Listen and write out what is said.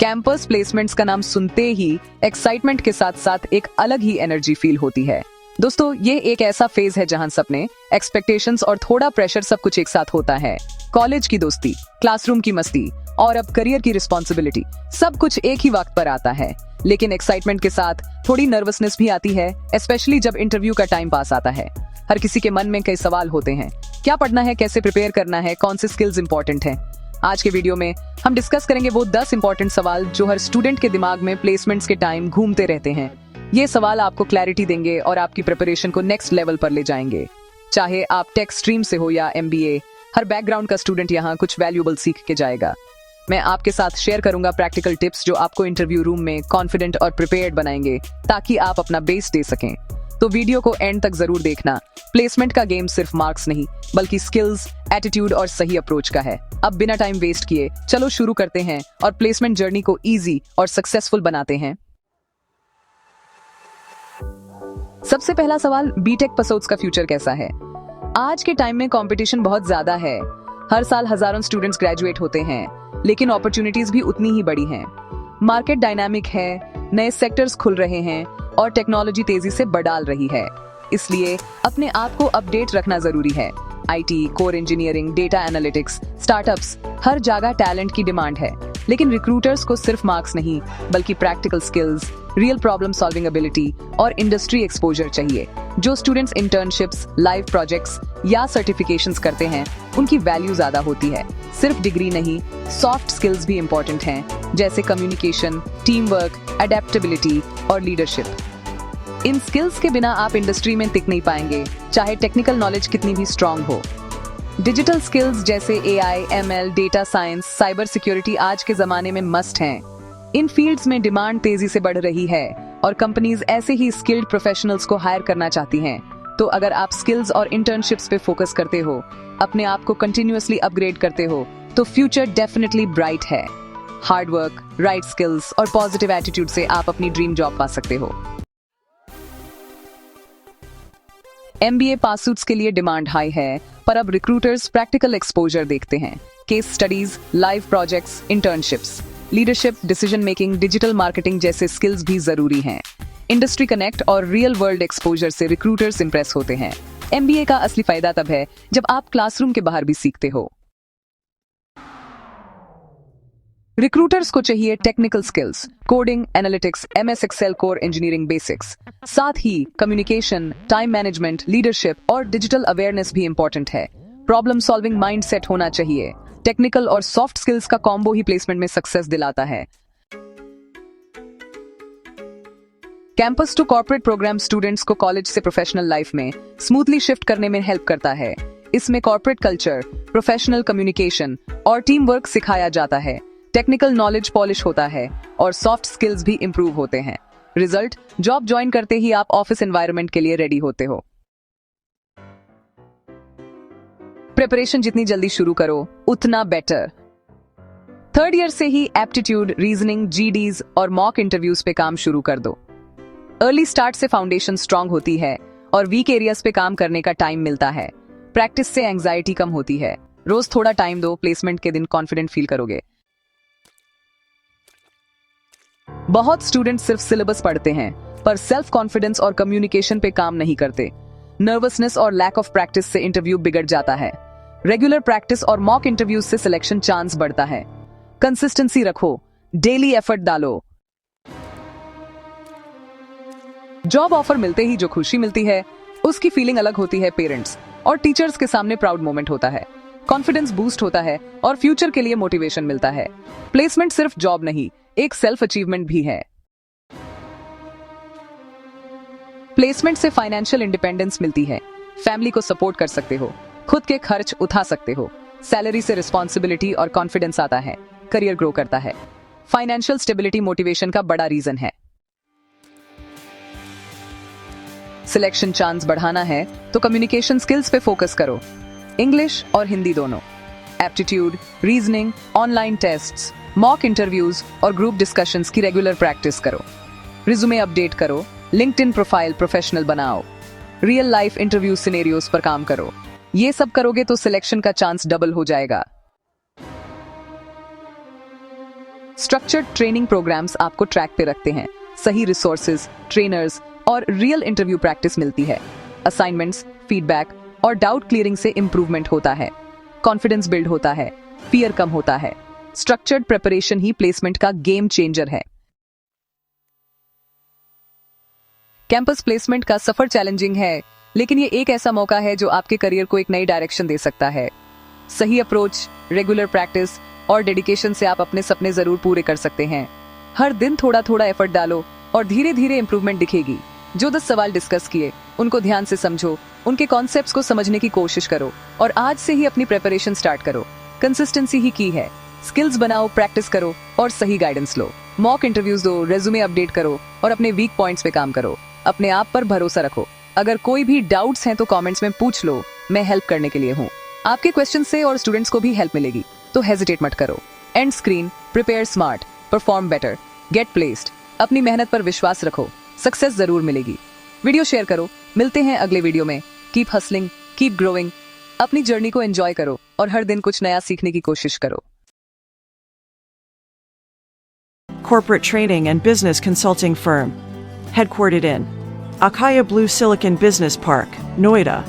Campus placements का नाम सुनते ही एक्साइटमेंट के साथ साथ एक अलग ही एनर्जी फील होती है। दोस्तों, ये एक ऐसा फेज है जहां सपने, एक्सपेक्टेशंस और थोड़ा प्रेशर सब कुछ एक साथ होता है। कॉलेज की दोस्ती, क्लासरूम की मस्ती और अब करियर की रिस्पॉन्सिबिलिटी, सब कुछ एक ही वक्त पर आता है। लेकिन एक्साइटमेंट के साथ थोड़ी नर्वसनेस भी आती है, स्पेशली जब इंटरव्यू का टाइम पास आता है। हर किसी के मन में कई सवाल होते हैं। क्या पढ़ना है, कैसे प्रिपेयर करना है, कौन से स्किल्स इंपॉर्टेंट हैं। आज के वीडियो में हम डिस्कस करेंगे वो 10 इंपॉर्टेंट सवाल जो हर स्टूडेंट के दिमाग में प्लेसमेंट्स के टाइम घूमते रहते हैं। ये सवाल आपको क्लैरिटी देंगे और आपकी प्रिपरेशन को नेक्स्ट लेवल पर ले जाएंगे। चाहे आप टेक स्ट्रीम से हो या MBA, हर बैकग्राउंड का स्टूडेंट यहाँ कुछ वैल्यूएबल सीख के जाएगा। मैं आपके साथ शेयर करूंगा प्रैक्टिकल टिप्स जो आपको इंटरव्यू रूम में कॉन्फिडेंट और प्रिपेयर्ड बनाएंगे ताकि आप अपना बेस दे सकें। तो वीडियो को एंड तक जरूर देखना। प्लेसमेंट का गेम सिर्फ मार्क्स नहीं बल्कि स्किल्स, एटीट्यूड और सही अप्रोच का है। अब बिना टाइम वेस्ट किए चलो शुरू करते हैं और प्लेसमेंट जर्नी को इजी और सक्सेसफुल बनाते हैं। सबसे पहला सवाल, बीटेक पसोड्स का फ्यूचर कैसा है। आज के टाइम में कंपटीशन बहुत ज्यादा है। हर साल हजारों स्टूडेंट्स ग्रेजुएट होते हैं, लेकिन अपॉर्चुनिटीज भी उतनी ही बड़ी हैं। मार्केट डायनामिक है, नए सेक्टर्स खुल रहे हैं और टेक्नोलॉजी तेजी से बढ़ रही है। इसलिए अपने आप को अपडेट रखना जरूरी है। IT, core engineering, data analytics, startups, हर जगह टैलेंट की डिमांड है। लेकिन रिक्रूटर्स को सिर्फ मार्क्स नहीं बल्कि practical skills, real problem solving ability और इंडस्ट्री एक्सपोजर चाहिए। जो स्टूडेंट्स इंटर्नशिप्स, लाइव प्रोजेक्ट्स या सर्टिफिकेशंस करते हैं उनकी वैल्यू ज्यादा होती है। सिर्फ डिग्री नहीं, सॉफ्ट स्किल्स भी इंपॉर्टेंट हैं, जैसे कम्युनिकेशन, टीम वर्क, अडेप्टेबिलिटी और लीडरशिप। इन स्किल्स के बिना आप इंडस्ट्री में टिक नहीं पाएंगे, चाहे टेक्निकल नॉलेज कितनी भी स्ट्रांग हो। डिजिटल स्किल्स जैसे AI, ML, data science, cyber security आज के जमाने में मस्ट हैं। इन फील्ड्स में डिमांड तेजी से बढ़ रही है और कंपनीज ऐसे ही स्किल्ड प्रोफेशनल्स को हायर करना चाहती हैं। तो अगर आप स्किल्स और इंटर्नशिप्स पे फोकस करते हो, अपने आप को कंटिन्यूअसली अपग्रेड करते हो, तो फ्यूचर डेफिनेटली ब्राइट है। हार्ड वर्क, राइट स्किल्स और पॉजिटिव एटीट्यूड से आप अपनी ड्रीम जॉब पा सकते हो। MBA पासआउट्स के लिए डिमांड हाई है, पर अब रिक्रूटर्स प्रैक्टिकल एक्सपोजर देखते हैं। Case studies, live projects, internships, leadership, decision making, digital marketing जैसे स्किल्स भी जरूरी हैं। इंडस्ट्री कनेक्ट और रियल वर्ल्ड एक्सपोजर से रिक्रूटर्स इंप्रेस होते हैं। MBA का असली फायदा तब है जब आप क्लासरूम के बाहर भी सीखते हो। रिक्रूटर्स को चाहिए technical skills, coding, analytics, MS Excel, core engineering basics. साथ ही कम्युनिकेशन, टाइम मैनेजमेंट, लीडरशिप और डिजिटल अवेयरनेस भी इंपॉर्टेंट है। प्रॉब्लम सॉल्विंग माइंडसेट होना चाहिए। टेक्निकल और सॉफ्ट स्किल्स का कॉम्बो ही प्लेसमेंट में सक्सेस दिलाता है। Campus to corporate programme students को कॉलेज से प्रोफेशनल लाइफ में स्मूथली शिफ्ट करने में हेल्प करता है। इसमें कॉर्पोरेट कल्चर, प्रोफेशनल कम्युनिकेशन और टीम वर्क सिखाया जाता है। टेक्निकल नॉलेज पॉलिश होता है और सॉफ्ट स्किल्स भी इंप्रूव होते हैं। रिजल्ट, जॉब ज्वाइन करते ही आप ऑफिस एनवायरनमेंट के लिए रेडी होते हो। प्रिपरेशन जितनी जल्दी शुरू करो उतना बेटर। थर्ड ईयर से ही एप्टीट्यूड, रीजनिंग, GDs और मॉक इंटरव्यूज पे काम शुरू कर दो। अर्ली स्टार्ट से फाउंडेशन स्ट्रांग होती है और वीक एरियाज पे काम करने का टाइम मिलता है। प्रैक्टिस से एंजाइटी कम होती है। रोज थोड़ा टाइम दो, प्लेसमेंट के दिन कॉन्फिडेंट फील करोगे। बहुत स्टूडेंट सिर्फ सिलेबस पढ़ते हैं पर सेल्फ कॉन्फिडेंस और कम्युनिकेशन पे काम नहीं करते। नर्वसनेस और लैक ऑफ प्रैक्टिस से इंटरव्यू बिगड़ जाता है। रेगुलर प्रैक्टिस और मॉक इंटरव्यूज से सिलेक्शन चांस बढ़ता है। कंसिस्टेंसी रखो, डेली एफर्ट डालो। जॉब ऑफर मिलते ही जो खुशी मिलती है उसकी फीलिंग अलग होती है। पेरेंट्स और टीचर्स के सामने प्राउड मोमेंट होता है। कॉन्फिडेंस बूस्ट होता है और फ्यूचर के लिए मोटिवेशन मिलता है। प्लेसमेंट सिर्फ जॉब नहीं, एक सेल्फ अचीवमेंट भी है। प्लेसमेंट से फाइनेंशियल इंडिपेंडेंस मिलती है। फैमिली को सपोर्ट कर सकते हो, खुद के खर्च उठा सकते हो। सैलरी से रिस्पॉन्सिबिलिटी और कॉन्फिडेंस आता है। करियर ग्रो करता है। फाइनेंशियल स्टेबिलिटी मोटिवेशन का बड़ा रीजन है। सिलेक्शन चांस बढ़ाना है तो कम्युनिकेशन स्किल्स पे फोकस करो। इंग्लिश और हिंदी दोनों, aptitude, reasoning, online tests, mock interviews और ग्रुप डिस्कशंस की रेगुलर प्रैक्टिस करो। रिज्यूमे अपडेट करो, लिंक्डइन प्रोफाइल प्रोफेशनल बनाओ, रियल लाइफ इंटरव्यू सिनेरियोस पर काम करो। ये सब करोगे तो सिलेक्शन का चांस डबल हो जाएगा। स्ट्रक्चर्ड ट्रेनिंग प्रोग्राम्स आपको ट्रैक पे रखते हैं, सही रिसोर्सेज, ट्रेनर्स और रियल इंटरव्यू प्रैक्टिस मिलती है। असाइनमेंट्स, फीडबैक और डाउट क्लियरिंग से इंप्रूवमेंट होता है, कॉन्फिडेंस बिल्ड होता है, फियर कम होता है। स्ट्रक्चर्ड प्रिपरेशन ही प्लेसमेंट का गेम चेंजर है। कैंपस प्लेसमेंट का सफर चैलेंजिंग है, लेकिन ये एक ऐसा मौका है जो आपके करियर को एक नई डायरेक्शन दे सकता है। सही अप्रोच, रेगुलर प्रैक्टिस और डेडिकेशन से आप अपने सपने जरूर पूरे कर सकते हैं। हर दिन थोड़ा थोड़ा एफर्ट डालो और धीरे धीरे इंप्रूवमेंट दिखेगी। जो 10 सवाल डिस्कस किए उनको ध्यान से समझो, उनके कॉन्सेप्ट्स को समझने की कोशिश करो और आज से ही अपनी प्रिपरेशन स्टार्ट करो। कंसिस्टेंसी ही की है। स्किल्स बनाओ, प्रैक्टिस करो और सही गाइडेंस लो। मॉक इंटरव्यूज दो, रेज्यूमे अपडेट करो और अपने वीक पॉइंट्स पे काम करो। अपने आप पर भरोसा रखो। अगर कोई भी डाउट्स हैं तो कमेंट्स में पूछ लो, मैं हेल्प करने के लिए हूँ। आपके क्वेश्चन से और स्टूडेंट्स को भी हेल्प मिलेगी, तो हेजिटेट मत करो। And screen, prepare smart, perform better, get placed. अपनी मेहनत पर विश्वास रखो, सक्सेस जरूर मिलेगी। वीडियो शेयर करो, मिलते हैं अगले वीडियो में। Keep hustling, keep growing. अपनी जर्नी को एंजॉय करो और हर दिन कुछ नया सीखने की कोशिश करो। Corporate training and business consulting firm. Headquartered in Akaya Blue Silicon Business Park, Noida.